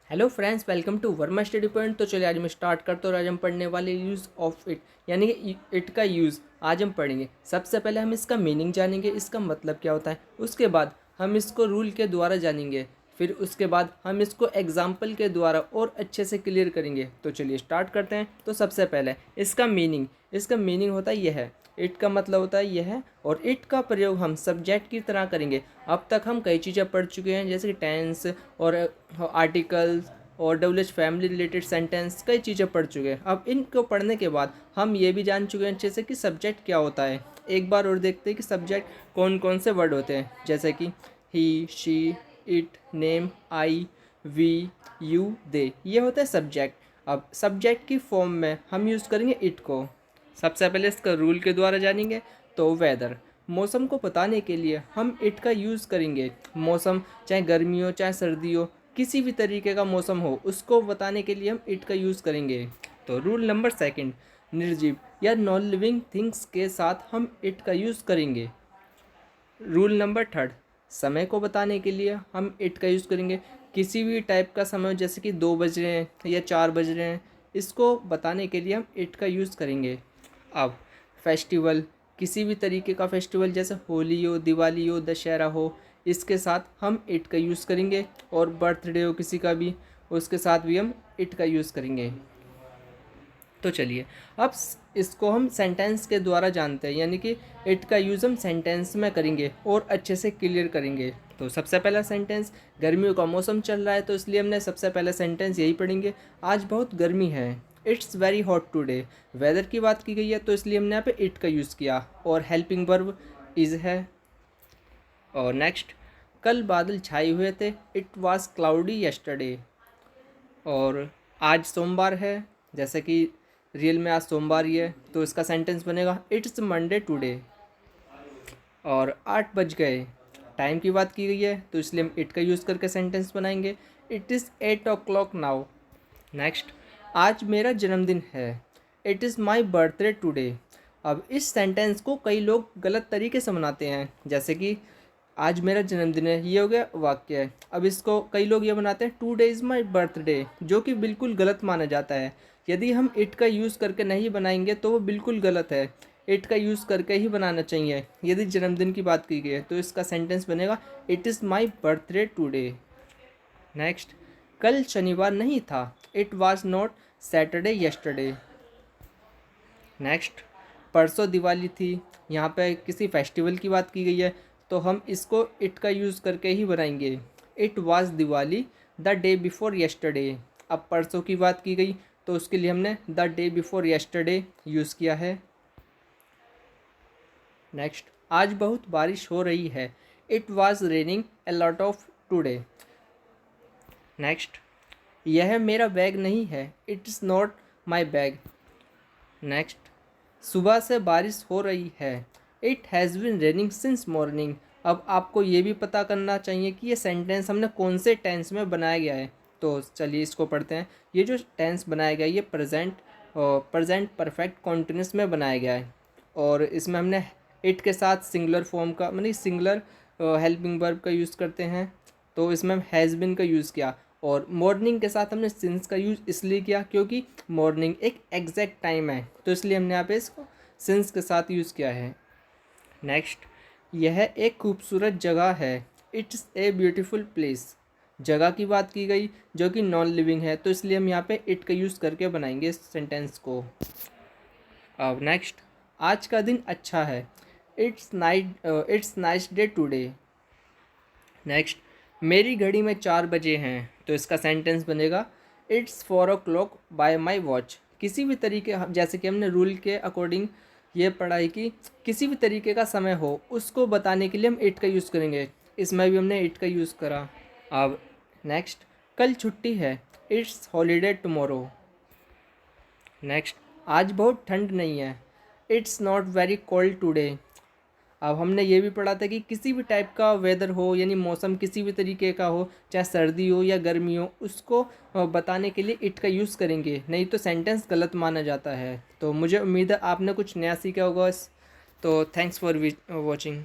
Hello friends, welcome to Verma study point. तो चलिए आज मैं स्टार्ट करता हूँ और आज हम पढ़ने वाले यूज़ ऑफ इट यानी कि इट का यूज़ आज हम पढ़ेंगे। सबसे पहले हम इसका मीनिंग जानेंगे, इसका मतलब क्या होता है। उसके बाद हम इसको रूल के द्वारा जानेंगे। फिर उसके बाद हम इसको एग्जाम्पल के द्वारा और अच्छे से क्लियर करेंगे। तो चलिए स्टार्ट करते हैं। तो सबसे पहले इसका मीनिंग होता है यह है। इट का मतलब होता है यह है और इट का प्रयोग हम सब्जेक्ट की तरह करेंगे। अब तक हम कई चीज़ें पढ़ चुके हैं, जैसे कि टेंस और आर्टिकल्स और डब्ल्यूएच फैमिली रिलेटेड सेंटेंस, कई चीज़ें पढ़ चुके हैं। अब इनको पढ़ने के बाद हम ये भी जान चुके हैं अच्छे से कि सब्जेक्ट क्या होता है। एक बार और देखते हैं कि सब्जेक्ट कौन कौन से वर्ड होते हैं, जैसे कि he, she, it, name, I, we, you, they, ये होता है सब्जेक्ट। अब सब्जेक्ट की फॉर्म में हम यूज़ करेंगे इट को। सबसे पहले इसका रूल के द्वारा जानेंगे। तो वेदर, मौसम को बताने के लिए हम इट का यूज़ करेंगे। मौसम चाहे गर्मी हो चाहे सर्दी हो, किसी भी तरीके का मौसम हो, उसको बताने के लिए हम इट का यूज़ करेंगे। तो रूल नंबर सेकंड, निर्जीव या नॉन लिविंग थिंग्स के साथ हम इट का यूज़ करेंगे। रूल नंबर थर्ड, समय को बताने के लिए हम इट का यूज़ करेंगे। किसी भी टाइप का समय, जैसे कि 2 बज रहे हैं या 4 बज रहे हैं, इसको बताने के लिए हम इट का यूज़ करेंगे। अब फेस्टिवल, किसी भी तरीके का फेस्टिवल जैसे होली हो, दिवाली हो, दशहरा हो, इसके साथ हम इट का यूज़ करेंगे। और बर्थडे हो किसी का भी, उसके साथ भी हम इट का यूज़ करेंगे। तो चलिए अब इसको हम सेंटेंस के द्वारा जानते हैं, यानी कि इट का यूज़ हम सेंटेंस में करेंगे और अच्छे से क्लियर करेंगे। तो सबसे पहला सेंटेंस, गर्मियों का मौसम चल रहा है तो इसलिए हमने सबसे पहला सेंटेंस यही पढ़ेंगे, आज बहुत गर्मी है। It's very hot today, weather की बात की गई है तो इसलिए हमने यहाँ पे इट का यूज़ किया। और हेल्पिंग वर्ब इज़ है। और नेक्स्ट, कल बादल छाए हुए थे, इट वाज क्लाउडी यस्टरडे। और आज सोमवार है, जैसे कि रियल में आज सोमवार ही है तो इसका सेंटेंस बनेगा इट्स मंडे टुडे। और 8 बज गए, टाइम की बात की गई है तो इसलिए हम इट का यूज़ करके सेंटेंस बनाएंगे, it is 8 o'clock now. Next, आज मेरा जन्मदिन है, it is my birthday today. अब इस सेंटेंस को कई लोग गलत तरीके से बनाते हैं, जैसे कि आज मेरा जन्मदिन है, ये हो गया वाक्य है। अब इसको कई लोग ये बनाते हैं टुडे इज़ माई बर्थडे, जो कि बिल्कुल गलत माना जाता है। यदि हम इट का यूज़ करके नहीं बनाएंगे तो वो बिल्कुल गलत है। इट का यूज़ करके ही बनाना चाहिए। यदि जन्मदिन की बात की गई है तो इसका सेंटेंस बनेगा it is my birthday today. Next, कल शनिवार नहीं था, it was not Saturday yesterday. Next, परसों दिवाली थी, यहाँ पे किसी फेस्टिवल की बात की गई है तो हम इसको इट का यूज़ करके ही बनाएंगे, it was Diwali the day before yesterday. अब परसों की बात की गई तो उसके लिए हमने the day before yesterday use किया है। नेक्स्ट, आज बहुत बारिश हो रही है, it was raining a lot of today. Next, यह मेरा बैग नहीं है, it's not my bag. Next, सुबह से बारिश हो रही है, it has been raining since morning. अब आपको ये भी पता करना चाहिए कि ये सेंटेंस हमने कौन से टेंस में बनाया गया है। तो चलिए इसको पढ़ते हैं। ये जो टेंस बनाया गया है ये प्रेजेंट परफेक्ट कॉन्टिन्यूस में बनाया गया है। और इसमें हमने इट के साथ सिंगुलर फॉर्म का, मतलब सिंगुलर हेल्पिंग वर्ब का यूज़ करते हैं, तो इसमें हम हैज़ बिन का यूज़ किया। और मॉर्निंग के साथ हमने सिंस का यूज़ इसलिए किया क्योंकि मॉर्निंग एक एग्जैक्ट टाइम है, तो इसलिए हमने यहाँ पे इसको सिंस के साथ यूज़ किया है। नेक्स्ट, यह एक खूबसूरत जगह है, इट्स ए ब्यूटीफुल प्लेस। जगह की बात की गई जो कि नॉन लिविंग है तो इसलिए हम यहाँ पे इट का यूज़ करके बनाएंगे इस सेंटेंस को। अब नेक्स्ट, आज का दिन अच्छा है, it's nice day today. Next, मेरी घड़ी में 4 बजे हैं तो इसका सेंटेंस बनेगा it's 4 o'clock bye my watch. किसी भी तरीके, जैसे कि हमने रूल के अकॉर्डिंग ये पढ़ाई की, किसी भी तरीके का समय हो उसको बताने के लिए हम इट का यूज़ करेंगे। इसमें भी हमने इट का यूज़ करा। अब नेक्स्ट, कल छुट्टी है, इट्स हॉलीडे टुमारो। नेक्स्ट, आज बहुत ठंड नहीं है, it's not very cold today. अब हमने ये भी पढ़ा था कि किसी भी टाइप का वेदर हो, यानी मौसम किसी भी तरीके का हो, चाहे सर्दी हो या गर्मी हो, उसको बताने के लिए इट का यूज़ करेंगे, नहीं तो सेंटेंस गलत माना जाता है। तो मुझे उम्मीद है आपने कुछ नया सीखा होगा। तो थैंक्स फॉर वॉचिंग।